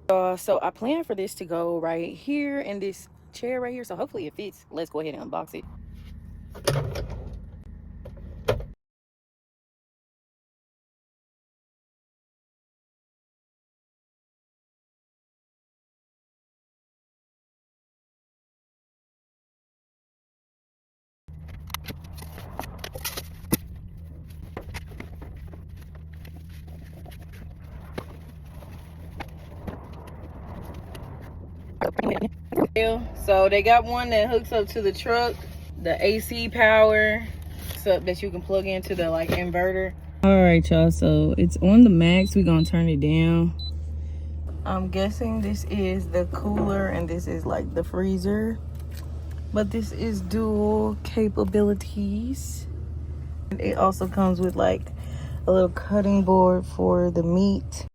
So I plan for this to go right here in this chair right here. So hopefully it fits. Let's go ahead and unbox it. So they got one that hooks up to the truck, the AC power, so that you can plug into the like inverter. All right, y'all. So it's on the max. We're gonna turn it down. I'm guessing this is the cooler and this is like the freezer, but this is dual capabilities. And it also comes with like a little cutting board for the meat.